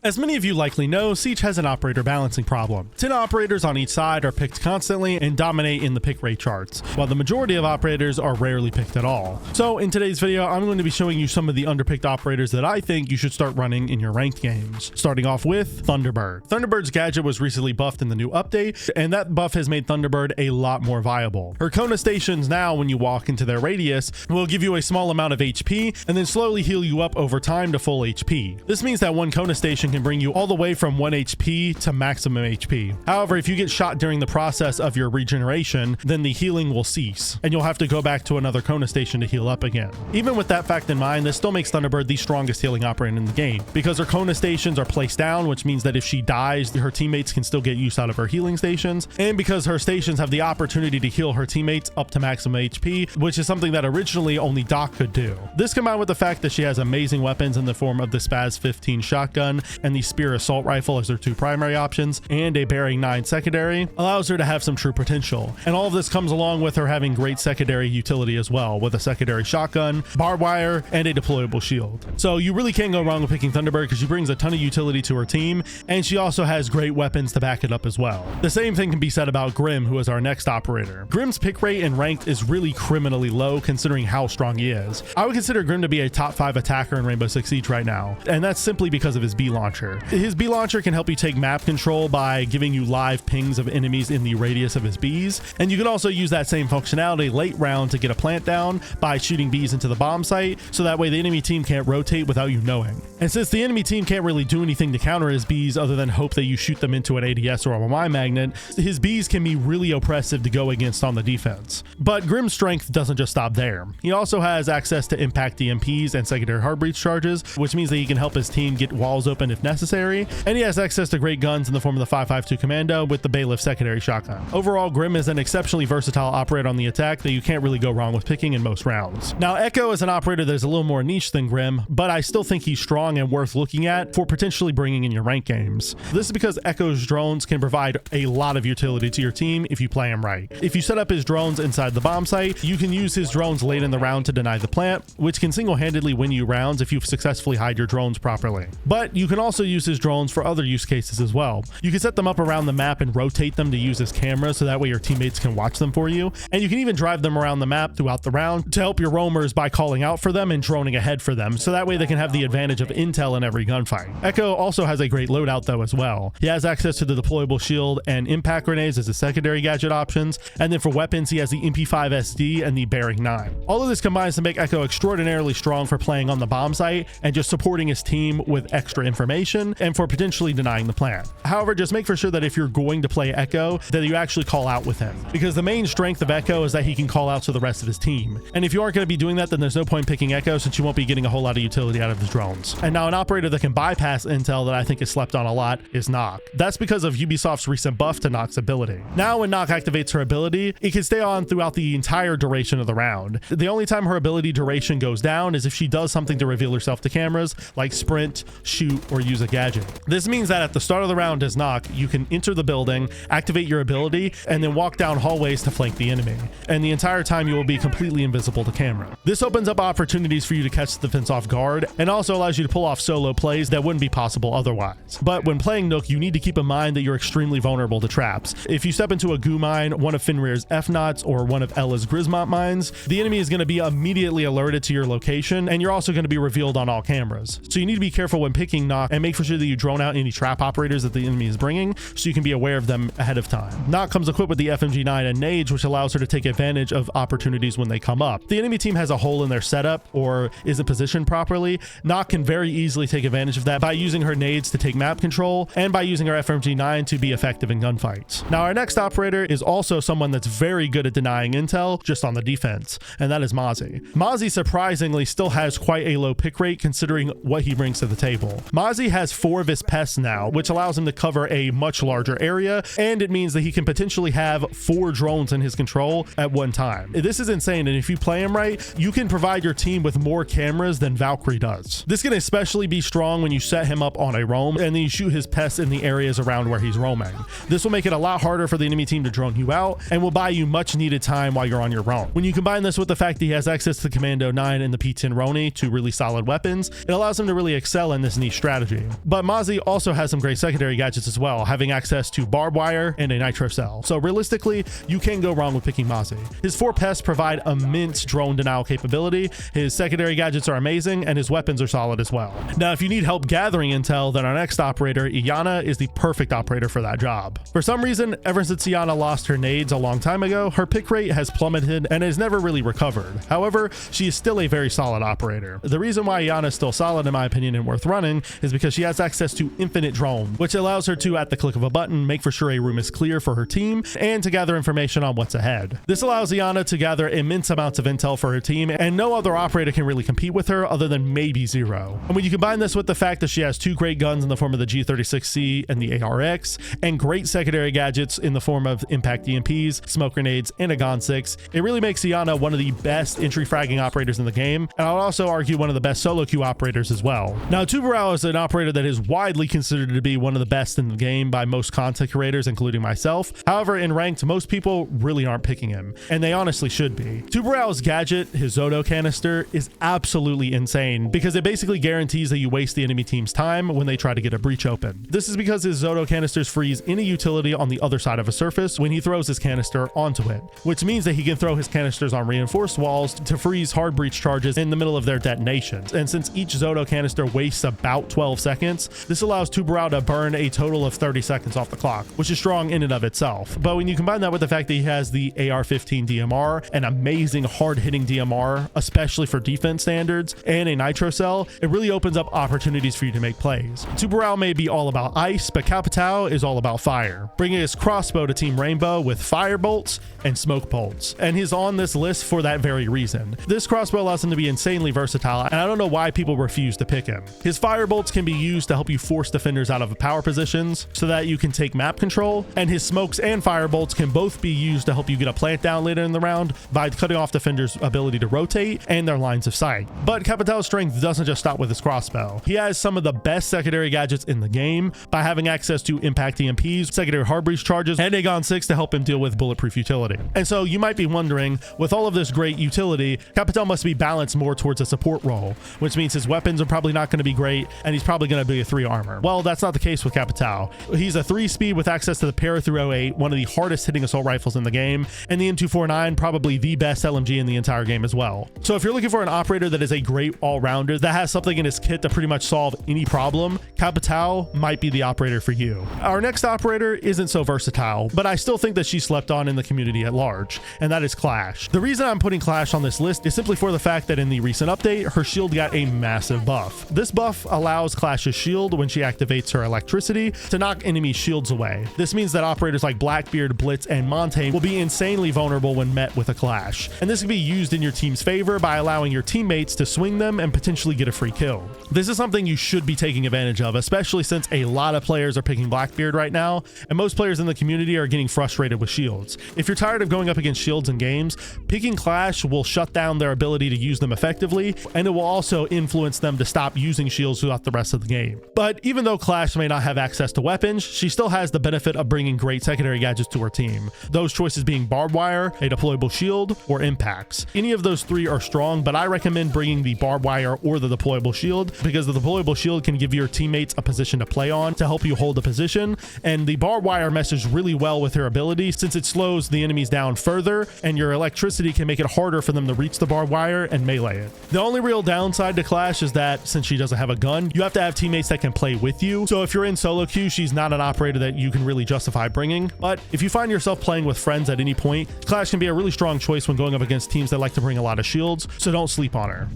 As many of you likely know, Siege has an operator balancing problem. 10 operators on each side are picked constantly and dominate in the pick rate charts, while the majority of operators are rarely picked at all. So in today's video, I'm going to be showing you some of the underpicked operators that I think you should start running in your ranked games. Starting off with Thunderbird. Thunderbird's gadget was recently buffed in the new update, and that buff has made Thunderbird a lot more viable. Her Kona stations now, when you walk into their radius, will give you a small amount of HP and then slowly heal you up over time to full HP. This means that one Kona station can bring you all the way from 1 HP to maximum HP. However, if you get shot during the process of your regeneration, then the healing will cease, and you'll have to go back to another Kona station to heal up again. Even with that fact in mind, this still makes Thunderbird the strongest healing operator in the game, because her Kona stations are placed down, which means that if she dies, her teammates can still get use out of her healing stations, and because her stations have the opportunity to heal her teammates up to maximum HP, which is something that originally only Doc could do. This combined with the fact that she has amazing weapons in the form of the Spaz 15 shotgun and the Spear assault rifle as their two primary options, and a Bearing 9 secondary, allows her to have some true potential. And all of this comes along with her having great secondary utility as well, with a secondary shotgun, barbed wire, and a deployable shield. So you really can't go wrong with picking Thunderbird because she brings a ton of utility to her team, and she also has great weapons to back it up as well. The same thing can be said about Grim, who is our next operator. Grim's pick rate in ranked is really criminally low considering how strong he is. I would consider Grim to be a top 5 attacker in Rainbow Six Siege right now, and that's simply because of his B launcher. His B launcher can help you take map control by giving you live pings of enemies in the radius of his Bs, and you can also use that same functionality late round to get a plant down by shooting Bs into the bomb site, so that way the enemy team can't rotate without you knowing. And since the enemy team can't really do anything to counter his Bs other than hope that you shoot them into an ADS or a Y magnet, his Bs can be really oppressive to go against on the defense. But Grim's strength doesn't just stop there. He also has access to impact DMPs and secondary hard breach charges, which means that he can help his team get walls open if necessary, and he has access to great guns in the form of the 5.52 Commando with the Bailiff secondary shotgun. Overall, Grim is an exceptionally versatile operator on the attack that you can't really go wrong with picking in most rounds. Now, Ekko is an operator that is a little more niche than Grim, but I still think he's strong and worth looking at for potentially bringing in your rank games. This is because Ekko's drones can provide a lot of utility to your team if you play him right. If you set up his drones inside the bomb site, you can use his drones late in the round to deny the plant, which can single-handedly win you rounds if you successfully hide your drones properly. But you can also use his drones for other use cases as well. You can set them up around the map and rotate them to use as cameras so that way your teammates can watch them for you, and you can even drive them around the map throughout the round to help your roamers by calling out for them and droning ahead for them, so that way they can have the advantage of intel in every gunfight. Ekko also has a great loadout though as well. He has access to the deployable shield and impact grenades as his secondary gadget options, and then for weapons he has the MP5 SD and the Bearing 9. All of this combines to make Ekko extraordinarily strong for playing on the bomb site and just supporting his team with extra information and for potentially denying the plant. However, just make for sure that if you're going to play Ekko, that you actually call out with him, because the main strength of Ekko is that he can call out to the rest of his team. And if you aren't going to be doing that, then there's no point picking Ekko since you won't be getting a whole lot of utility out of his drones. And now an operator that can bypass intel that I think is slept on a lot is Nock. That's because of Ubisoft's recent buff to Nock's ability. Now when Nock activates her ability, it can stay on throughout the entire duration of the round. The only time her ability duration goes down is if she does something to reveal herself to cameras, like sprint, shoot, or use a gadget. This means that at the start of the round as Nock, you can enter the building, activate your ability, and then walk down hallways to flank the enemy. And the entire time you will be completely invisible to camera. This opens up opportunities for you to catch the defense off guard, and also allows you to pull off solo plays that wouldn't be possible otherwise. But when playing Nook, you need to keep in mind that you're extremely vulnerable to traps. If you step into a goo mine, one of Fenrir's F-Knots, or one of Ella's Grismont mines, the enemy is going to be immediately alerted to your location, and you're also going to be revealed on all cameras. So you need to be careful when picking Nock and make for sure that you drone out any trap operators that the enemy is bringing, so you can be aware of them ahead of time. Nock comes equipped with the FMG9 and nades, which allows her to take advantage of opportunities when they come up. The enemy team has a hole in their setup or isn't positioned properly. Nock can very easily take advantage of that by using her nades to take map control and by using her FMG9 to be effective in gunfights. Now our next operator is also someone that's very good at denying intel just on the defense, and that is Mazi. Mazi surprisingly still has quite a low pick rate considering what he brings to the table. Mazi has 4 of his pests now, which allows him to cover a much larger area, and it means that he can potentially have 4 drones in his control at one time. This is insane, and if you play him right, you can provide your team with more cameras than Valkyrie does. This can especially be strong when you set him up on a roam and then you shoot his pests in the areas around where he's roaming. This will make it a lot harder for the enemy team to drone you out and will buy you much needed time while you're on your roam. When you combine this with the fact that he has access to the Commando 9 and the P10 Roni, 2 really solid weapons, it allows him to really excel in this niche strategy. strategy. But Mazi also has some great secondary gadgets as well, having access to barbed wire and a nitro cell. So realistically, you can't go wrong with picking Mazi. His 4 pests provide immense drone denial capability, his secondary gadgets are amazing, and his weapons are solid as well. Now, if you need help gathering intel, then our next operator, Yana, is the perfect operator for that job. For some reason, ever since Yana lost her nades a long time ago, her pick rate has plummeted and has never really recovered. However, she is still a very solid operator. The reason why Yana is still solid in my opinion and worth running is because she has access to infinite drone, which allows her to, at the click of a button, make for sure a room is clear for her team and to gather information on what's ahead. This allows Yana to gather immense amounts of intel for her team, and no other operator can really compete with her other than maybe Zero. And when you combine this with the fact that she has 2 great guns in the form of the G36C and the ARX, and great secondary gadgets in the form of impact EMPs, smoke grenades, and a Gon 6, it really makes Yana one of the best entry fragging operators in the game, and I would also argue one of the best solo queue operators as well. Now, Tuar is an operator that is widely considered to be one of the best in the game by most content creators, including myself. However, in ranked, most people really aren't picking him, and they honestly should be. Tuar's gadget, his Zodo canister, is absolutely insane because it basically guarantees that you waste the enemy team's time when they try to get a breach open. This is because his Zodo canisters freeze any utility on the other side of a surface when he throws his canister onto it, which means that he can throw his canisters on reinforced walls to freeze hard breach charges in the middle of their detonations. And since each Zodo canister wastes about 12 seconds, this allows Tuar to burn a total of 30 seconds off the clock, which is strong in and of itself. But when you combine that with the fact that he has the AR-15 DMR, an amazing hard-hitting DMR, especially for defense standards, and a nitro cell, it really opens up opportunities for you to make plays. Tuar may be all about ice, but Capal is all about fire, bringing his crossbow to Team Rainbow with fire bolts and smoke bolts. And he's on this list for that very reason. This crossbow allows him to be insanely versatile, and I don't know why people refuse to pick him. His fire bolts can be used to help you force defenders out of power positions so that you can take map control, and his smokes and fire bolts can both be used to help you get a plant down later in the round by cutting off defenders' ability to rotate and their lines of sight. But Capal's strength doesn't just stop with his crossbow. He has some of the best secondary gadgets in the game by having access to impact EMPs, secondary hard breach charges, and a Gon 6 to help him deal with bulletproof utility. And so you might be wondering, with all of this great utility, Capal must be balanced more towards a support role, which means his weapons are probably not going to be great, and he's probably going to be a 3 armor. Well, that's not the case with Capal. He's a 3 speed with access to the Para through 08, one of the hardest hitting assault rifles in the game, and the M249, probably the best LMG in the entire game as well. So if you're looking for an operator that is a great all-rounder that has something in his kit to pretty much solve any problem, Capal might be the operator for you. Our next operator isn't so versatile, but I still think that she slept on in the community at large, and that is Clash. The reason I'm putting Clash on this list is simply for the fact that in the recent update, her shield got a massive buff. This buff allows Clash's shield, when she activates her electricity, to knock enemy shields away. This means that operators like Blackbeard, Blitz, and Montagne will be insanely vulnerable when met with a Clash, and this can be used in your team's favor by allowing your teammates to swing them and potentially get a free kill. This is something you should be taking advantage of, especially since a lot of players are picking Blackbeard right now, and most players in the community are getting frustrated with shields. If you're tired of going up against shields in games, picking Clash will shut down their ability to use them effectively, and it will also influence them to stop using shields throughout the rest of the game. But even though Clash may not have access to weapons, she still has the benefit of bringing great secondary gadgets to her team. Those choices being barbed wire, a deployable shield, or impacts. Any of those 3 are strong, but I recommend bringing the barbed wire or the deployable shield because the deployable shield can give your teammates a position to play on to help you hold the position, and the barbed wire meshes really well with her ability since it slows the enemies down further, and your electricity can make it harder for them to reach the barbed wire and melee it. The only real downside to Clash is that since she doesn't have a gun, you have to have teammates that can play with you. So if you're in solo queue, she's not an operator that you can really justify bringing. But if you find yourself playing with friends at any point, Clash can be a really strong choice when going up against teams that like to bring a lot of shields, so don't sleep on her.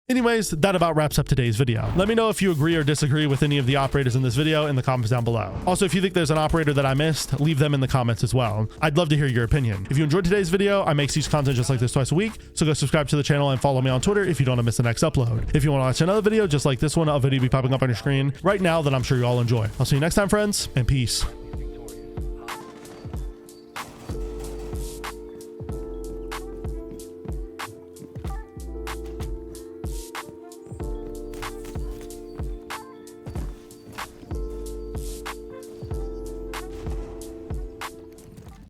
Anyways, that about wraps up today's video. Let me know if you agree or disagree with any of the operators in this video in the comments down below. Also, if you think there's an operator that I missed, leave them in the comments as well. I'd love to hear your opinion. If you enjoyed today's video, I make such content just like this twice a week, so go subscribe to the channel and follow me on Twitter if you don't want to miss the next upload. If you want to watch another video just like this one, a video will be popping up on your screen right now that I'm sure you all enjoy. I'll see you next time, friends, and peace.